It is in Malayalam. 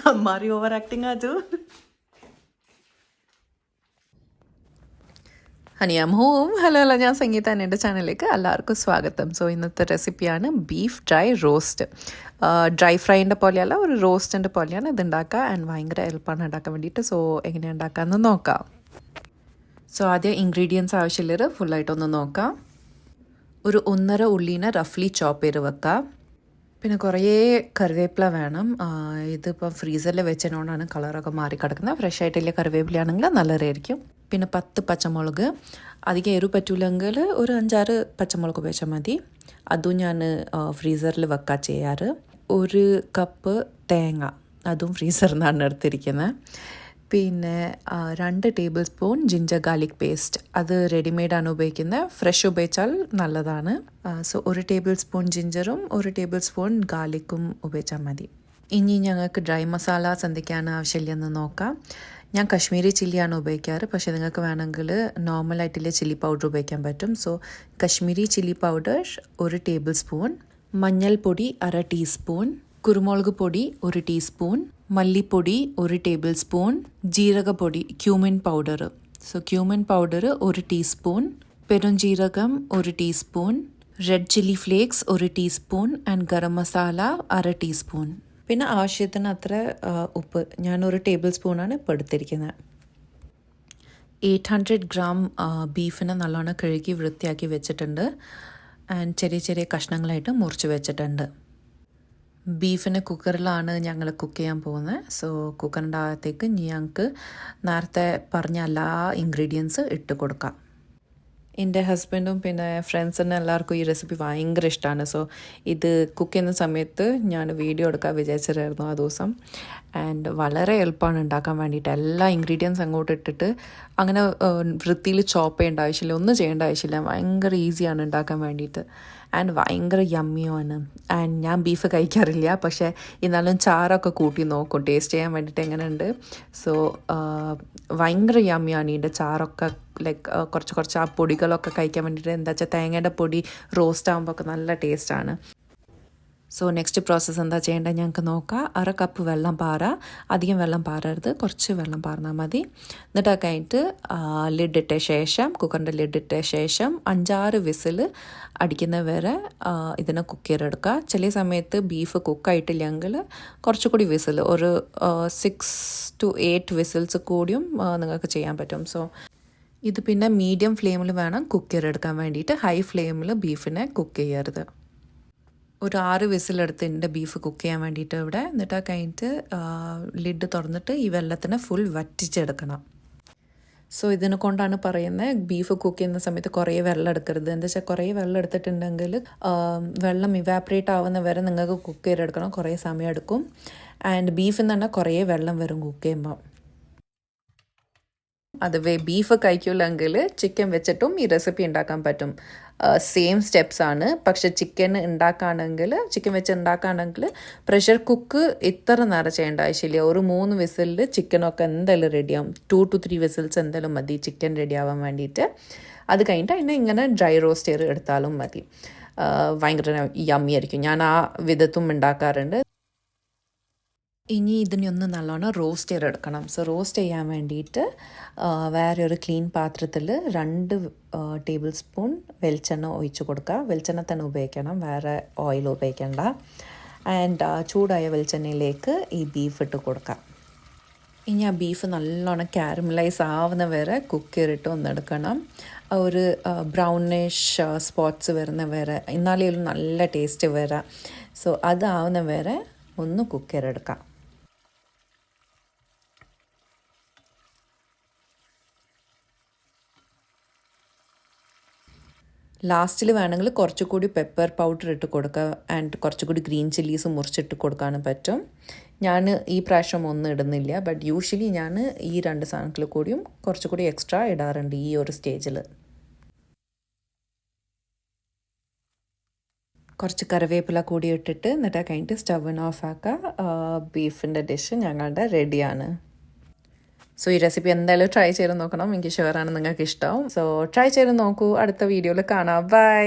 हमारी ओवर एक्टिंग आज ഹണി ആം ഹോം. ഹലോ ഹലോ, ഞാൻ സംഗീത. എൻ്റെ ചാനലിലേക്ക് എല്ലാവർക്കും സ്വാഗതം. സോ ഇന്നത്തെ റെസിപ്പിയാണ് ബീഫ് ഡ്രൈ റോസ്റ്റ്. ഡ്രൈ ഫ്രൈൻ്റെ പോലെയല്ല, ഒരു റോസ്റ്റിൻ്റെ പോലെയാണ് ഇത് ഉണ്ടാക്കുക. ആൻഡ് ഭയങ്കര എളുപ്പമാണ് ഉണ്ടാക്കാൻ വേണ്ടിയിട്ട്. സോ എങ്ങനെയാണ് ഉണ്ടാക്കാമെന്ന് നോക്കാം. സോ ആദ്യം ഇൻഗ്രീഡിയൻസ് ആവശ്യമുള്ളത് ഫുള്ളായിട്ടൊന്ന് നോക്കാം. ഒരു 1.5 ഉള്ളീനെ റഫ്ലി ചോപ്പ് ചെയ്ത് വെക്കാം. പിന്നെ കുറേ കറിവേപ്പില വേണം. ഇതിപ്പം ഫ്രീസറിൽ വെച്ചതുകൊണ്ടാണ് കളറൊക്കെ മാറി കിടക്കുന്നത്. ഫ്രഷ് ആയിട്ടുള്ള കറിവേപ്പിലയാണെങ്കിൽ നല്ലതായിരിക്കും. പിന്നെ 10 പച്ചമുളക്. അധികം എരിവ് പറ്റൂലെങ്കിൽ ഒരു 5-6 പച്ചമുളക് ഉപയോഗിച്ചാൽ മതി. അതും ഞാൻ ഫ്രീസറിൽ വെക്കാൻ ചെയ്യാറ്. 1 കപ്പ് തേങ്ങ, അതും ഫ്രീസറിൽ നിന്നാണ് എടുത്തിരിക്കുന്നത്. പിന്നെ 2 table spoon ginger garlic paste. അത് റെഡിമെയ്ഡാണ് ഉപയോഗിക്കുന്നത്. ഫ്രഷ് ഉപയോഗിച്ചാൽ നല്ലതാണ്. സോ 1 ടേബിൾ സ്പൂൺ ജിഞ്ചറും 1 ടേബിൾ സ്പൂൺ ഗാർലിക്കും ഉപയോഗിച്ചാൽ മതി. ഇനി ഞങ്ങൾക്ക് ഡ്രൈ മസാലാസ് എന്തൊക്കെയാണ് ആവശ്യമില്ലെന്ന് നോക്കാം. ഞാൻ കശ്മീരി ചില്ലിയാണ് ഉപയോഗിക്കാറ്. പക്ഷേ നിങ്ങൾക്ക് വേണമെങ്കിൽ നോർമലായിട്ടുള്ള ചില്ലി പൗഡർ ഉപയോഗിക്കാൻ പറ്റും. So Kashmiri chilli powder 1 table spoon, മഞ്ഞൾപ്പൊടി 1/2 ടീസ്പൂൺ, കുരുമുളക് പൊടി 1 ടീസ്പൂൺ, മല്ലിപ്പൊടി 1 ടേബിൾ സ്പൂൺ, ജീരകപ്പൊടി cumin powder. So cumin powder 1 teaspoon, പെരുംജീരകം 1 teaspoon, red chilli flakes 1 teaspoon and garam masala 1/2 teaspoon. പിന്നെ ആവശ്യത്തിന് അത്ര ഉപ്പ്. ഞാൻ 1 ടേബിൾ സ്പൂണാണ് ഇപ്പോൾ എടുത്തിരിക്കുന്നത്. 800 ഗ്രാം ബീഫിനെ നല്ലോണം കഴുകി വൃത്തിയാക്കി വെച്ചിട്ടുണ്ട്. ആൻഡ് ചെറിയ ചെറിയ കഷ്ണങ്ങളായിട്ട് മുറിച്ച് വെച്ചിട്ടുണ്ട്. ബീഫിന് കുക്കറിലാണ് ഞങ്ങൾ കുക്ക് ചെയ്യാൻ പോകുന്നത്. സോ കുക്കറിൻ്റെ അകത്തേക്ക് ഞങ്ങൾക്ക് നേരത്തെ പറഞ്ഞ എല്ലാ ഇൻഗ്രീഡിയൻസ് ഇട്ട് കൊടുക്കാം. എൻ്റെ ഹസ്ബൻഡും പിന്നെ ഫ്രണ്ട്സിനും എല്ലാവർക്കും ഈ റെസിപ്പി ഭയങ്കര ഇഷ്ടമാണ്. സോ ഇത് കുക്ക് ചെയ്യുന്ന സമയത്ത് ഞാൻ വീഡിയോ എടുക്കാൻ വിചാരിച്ചിട്ടായിരുന്നു ആ ദിവസം. ആൻഡ് വളരെ എളുപ്പമാണ് ഉണ്ടാക്കാൻ വേണ്ടിയിട്ട്. എല്ലാ ഇൻഗ്രീഡിയൻസ് അങ്ങോട്ട് ഇട്ടിട്ട് അങ്ങനെ വൃത്തിയിൽ ചോപ്പ് ചെയ്യേണ്ട ആവശ്യമില്ല, ഒന്നും ചെയ്യേണ്ട ആവശ്യമില്ല. ഭയങ്കര ഈസിയാണ് ഉണ്ടാക്കാൻ വേണ്ടിയിട്ട്. ആൻഡ് ഭയങ്കര യമ്മിയുമാണ്. ആൻഡ് ഞാൻ ബീഫ് കഴിക്കാറില്ല, പക്ഷേ എന്നാലും ചാറൊക്കെ കൂട്ടി നോക്കും ടേസ്റ്റ് ചെയ്യാൻ വേണ്ടിയിട്ട് എങ്ങനെയുണ്ട്. സോ ഭയങ്കര യമ്മിയാണ് ഇതിൻ്റെ ചാറൊക്കെ. ലൈക്ക് കുറച്ച് ആ പൊടികളൊക്കെ കഴിക്കാൻ വേണ്ടിയിട്ട്. എന്താ വെച്ചാൽ തേങ്ങയുടെ പൊടി റോസ്റ്റ് ആകുമ്പോൾ ഒക്കെ നല്ല ടേസ്റ്റാണ്. സോ നെക്സ്റ്റ് പ്രോസസ്സ് എന്താ ചെയ്യേണ്ടത് ഞങ്ങൾക്ക് നോക്കാം. 1/2 കപ്പ് വെള്ളം പാറ. അധികം വെള്ളം പാറരുത്, കുറച്ച് വെള്ളം പാർന്നാൽ മതി. എന്നിട്ട് കഴിഞ്ഞിട്ട് ലിഡിട്ട ശേഷം, കുക്കറിൻ്റെ ലിഡിട്ട ശേഷം 5-6 വിസിൽ അടിക്കുന്ന വരെ ഇതിനെ കുക്ക് ചെയ്തെടുക്കുക. ചില സമയത്ത് ബീഫ് കുക്കായിട്ടില്ലെങ്കിൽ കുറച്ചുകൂടി വിസിൽ, ഒരു 6 to 8 വിസിൽസ് കൂടിയും നിങ്ങൾക്ക് ചെയ്യാൻ പറ്റും. സോ ഇത് പിന്നെ മീഡിയം ഫ്ലെയിമിൽ വേണം കുക്ക് ചെയ്തെടുക്കാൻ വേണ്ടിയിട്ട്. ഹൈ ഫ്ലെയിമിൽ ബീഫിനെ കുക്ക് ചെയ്യരുത്. ഒരു 6 വിസിലെടുത്ത് എൻ്റെ ബീഫ് കുക്ക് ചെയ്യാൻ വേണ്ടിയിട്ട് ഇവിടെ. എന്നിട്ട് കഴിഞ്ഞിട്ട് ലിഡ് തുറന്നിട്ട് ഈ വെള്ളത്തിനെ ഫുൾ വറ്റിച്ചെടുക്കണം. സോ ഇതിനെ കൊണ്ടാണ് പറയുന്നത് ബീഫ് കുക്ക് ചെയ്യുന്ന സമയത്ത് കുറേ വെള്ളം എടുക്കരുത്. എന്താ വെച്ചാൽ കുറേ വെള്ളം എടുത്തിട്ടുണ്ടെങ്കിൽ വെള്ളം ഇവാപ്പറേറ്റ് ആവുന്ന വരെ നിങ്ങൾക്ക് കുക്ക് ചെയ്തെടുക്കണം, കുറേ സമയം എടുക്കും. ആൻഡ് ബീഫിൽ നിന്ന് തന്നെ കുറേ വെള്ളം വരും കുക്ക് ചെയ്യുമ്പോൾ. അത് ബീഫ് കഴിക്കില്ലെങ്കിൽ ചിക്കൻ വെച്ചിട്ടും ഈ റെസിപ്പി ഉണ്ടാക്കാൻ പറ്റും. സെയിം സ്റ്റെപ്സ് ആണ്. പക്ഷെ ചിക്കൻ വെച്ച് ഉണ്ടാക്കുകയാണെങ്കിൽ പ്രഷർ കുക്ക് ഇത്ര നേരം ചെയ്യേണ്ട ആവശ്യമില്ല. ഒരു 3 വിസിലിൽ ചിക്കനൊക്കെ എന്തായാലും റെഡിയാവും. 2 to 3 വിസിൽസ് എന്തായാലും മതി ചിക്കൻ റെഡി ആവാൻ വേണ്ടിയിട്ട്. അത് കഴിഞ്ഞിട്ട് അതിനെ ഇങ്ങനെ ഡ്രൈ റോസ്റ്റ് ചെയ്ത് എടുത്താലും മതി. ഭയങ്കര യമ്മി ആയിരിക്കും. ഞാൻ ആ വിധത്തും ഉണ്ടാക്കാറുണ്ട്. ഇനി ഇതിനൊന്ന് നല്ലോണം റോസ്റ്റ് ചെയ്തെടുക്കണം. സോ റോസ്റ്റ് ചെയ്യാൻ വേണ്ടിയിട്ട് വേറെ ഒരു ക്ലീൻ പാത്രത്തിൽ 2 ടേബിൾ സ്പൂൺ വെളിച്ചെണ്ണ ഒഴിച്ച് കൊടുക്കുക. വെളിച്ചെണ്ണ തന്നെ ഉപയോഗിക്കണം, വേറെ ഓയിൽ ഉപയോഗിക്കേണ്ട. ആൻഡ് ചൂടായ വെളിച്ചെണ്ണയിലേക്ക് ഈ ബീഫ് ഇട്ട് കൊടുക്കാം. ഇനി ആ ബീഫ് നല്ലോണം കാരമലൈസ് ആവുന്ന വരെ കുക്ക് ചെയ്തിട്ട് ഒന്നെടുക്കണം. ഒരു ബ്രൗണിഷ് സ്പോട്ട്സ് വരുന്ന വരെ, എന്നാലേ നല്ല ടേസ്റ്റ് വരാം. സോ അതാവുന്ന വരെ ഒന്ന് കുക്ക് ചെയ്തെടുക്കാം. ലാസ്റ്റിൽ വേണമെങ്കിൽ കുറച്ചുകൂടി പെപ്പർ പൗഡർ ഇട്ട് കൊടുക്കുക. ആൻഡ് കുറച്ചുകൂടി ഗ്രീൻ ചില്ലീസ് മുറിച്ചിട്ട് കൊടുക്കാനും പറ്റും. ഞാൻ ഈ പ്രാവശ്യം ഒന്നും ഇടുന്നില്ല, ബട്ട് യൂഷ്വലി ഞാൻ ഈ 2 സാധനത്തിൽ കൂടിയും കുറച്ചുകൂടി എക്സ്ട്രാ ഇടാറുണ്ട് ഈ ഒരു സ്റ്റേജിൽ. കുറച്ച് കറിവേപ്പില കൂടി ഇട്ടിട്ട് എന്നിട്ട് കഴിഞ്ഞിട്ട് സ്റ്റവിന് ഓഫ് ആക്കുക. ബീഫിൻ്റെ ഡിഷ് ഞങ്ങളുടെ റെഡിയാണ്. സോ ഈ റെസിപ്പി എന്തായാലും ട്രൈ ചെയ്ത് നോക്കണം. എനിക്ക് ഷുവറാണ് നിങ്ങൾക്ക് ഇഷ്ടമാവും. സോ ട്രൈ ചെയ്ത് നോക്കൂ. അടുത്ത വീഡിയോയിൽ കാണാം. ബൈ.